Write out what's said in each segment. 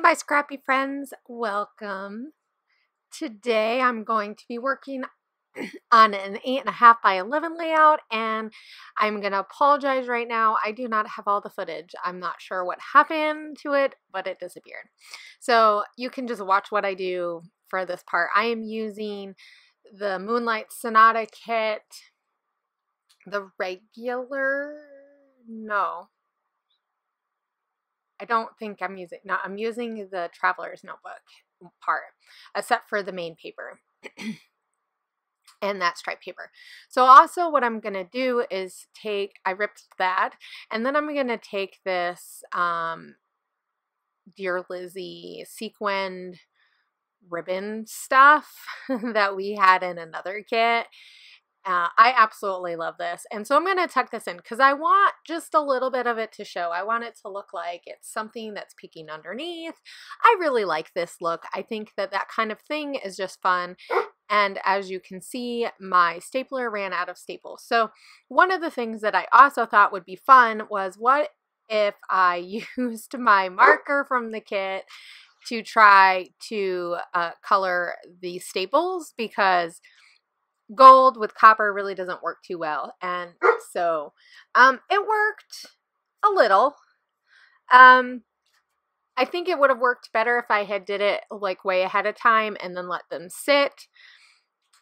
my scrappy friends, welcome. Today I'm going to be working on an 8.5 by 11 layout, and I'm gonna apologize right now. I do not have all the footage. I'm not sure what happened to it, but it disappeared. So you can just watch what I do for this part. I am using the Moonlight Sonata kit, the regular, no. I don't think I'm using, no, I'm using the Traveler's Notebook part, except for the main paper and that striped paper. So also what I'm going to do is I ripped that, and then I'm going to take this Dear Lizzie sequined ribbon stuff that we had in another kit. I absolutely love this. And so I'm going to tuck this in because I want just a little bit of it to show. I want it to look like it's something that's peeking underneath. I really like this look. I think that that kind of thing is just fun. And as you can see, my stapler ran out of staples. So one of the things that I also thought would be fun was, what if I used my marker from the kit to try to color the staples, because gold with copper really doesn't work too well. And so it worked a little. I think it would have worked better if I had did it like way ahead of time and then let them sit,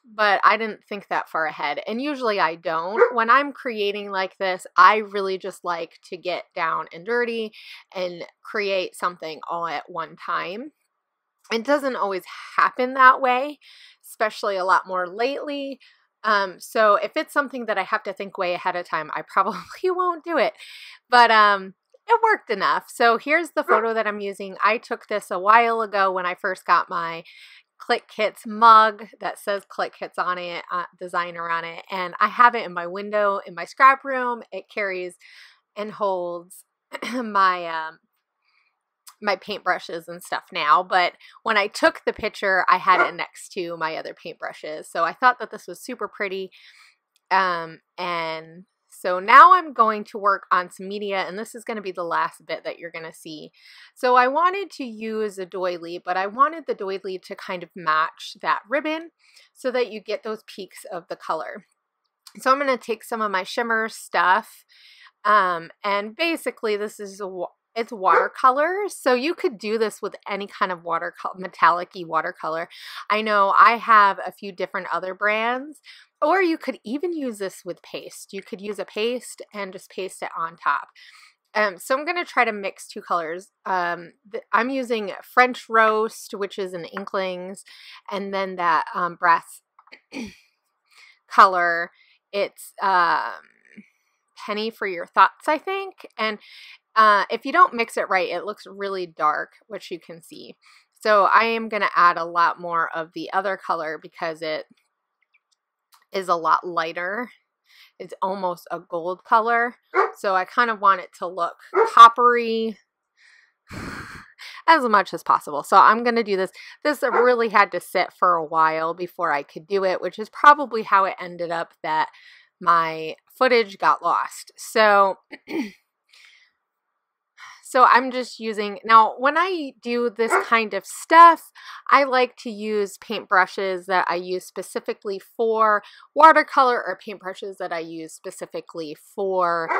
but I didn't think that far ahead, and usually I don't. When I'm creating like this, I really just like to get down and dirty and create something all at one time. It doesn't always happen that way, especially a lot more lately. So if it's something that I have to think way ahead of time, I probably won't do it. But it worked enough. So here's the photo that I'm using. I took this a while ago when I first got my Clique Kits mug that says Clique Kits on it, designer on it, and I have it in my window in my scrap room. It carries and holds my my paintbrushes and stuff now, but when I took the picture, I had it next to my other paintbrushes. So I thought that this was super pretty. And so now I'm going to work on some media, and this is going to be the last bit that you're going to see. So I wanted to use a doily, but I wanted the doily to kind of match that ribbon so that you get those peaks of the color. So I'm going to take some of my shimmer stuff, and basically this is it's watercolor, so you could do this with any kind of metallic-y watercolor. I know I have a few different other brands, or you could even use this with paste. You could use a paste and just paste it on top. So I'm going to try to mix two colors. I'm using French Roast, which is an Inklings, and then that brass color. It's Penny for Your Thoughts, I think. And if you don't mix it right, it looks really dark, which you can see. So I am going to add a lot more of the other color because it is a lot lighter. It's almost a gold color. So I kind of want it to look coppery as much as possible. So I'm going to do this. This really had to sit for a while before I could do it, which is probably how it ended up that my footage got lost. So So I'm just using, now when I do this kind of stuff, I like to use paintbrushes that I use specifically for watercolor, or paintbrushes that I use specifically for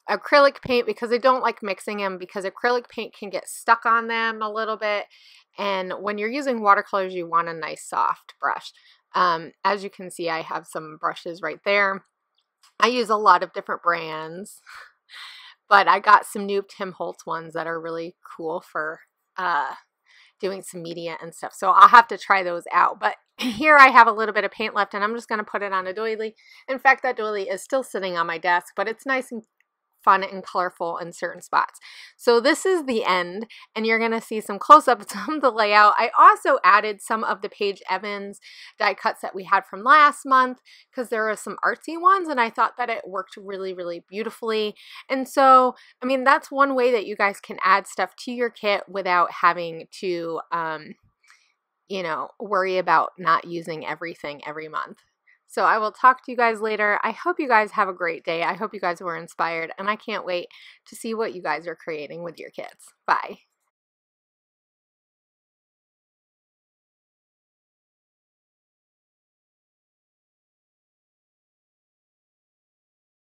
acrylic paint, because I don't like mixing them, because acrylic paint can get stuck on them a little bit. And when you're using watercolors, you want a nice soft brush. As you can see, I have some brushes right there. I use a lot of different brands. But I got some new Tim Holtz ones that are really cool for doing some media and stuff. So I'll have to try those out. But here I have a little bit of paint left, and I'm just going to put it on a doily. In fact, that doily is still sitting on my desk, but it's nice and fun and colorful in certain spots. So this is the end, and you're going to see some close-ups of the layout. I also added some of the Paige Evans die cuts that we had from last month, because there are some artsy ones, and I thought that it worked really, really beautifully. And so, I mean, that's one way that you guys can add stuff to your kit without having to, you know, worry about not using everything every month. So I will talk to you guys later. I hope you guys have a great day. I hope you guys were inspired, and I can't wait to see what you guys are creating with your kids. Bye.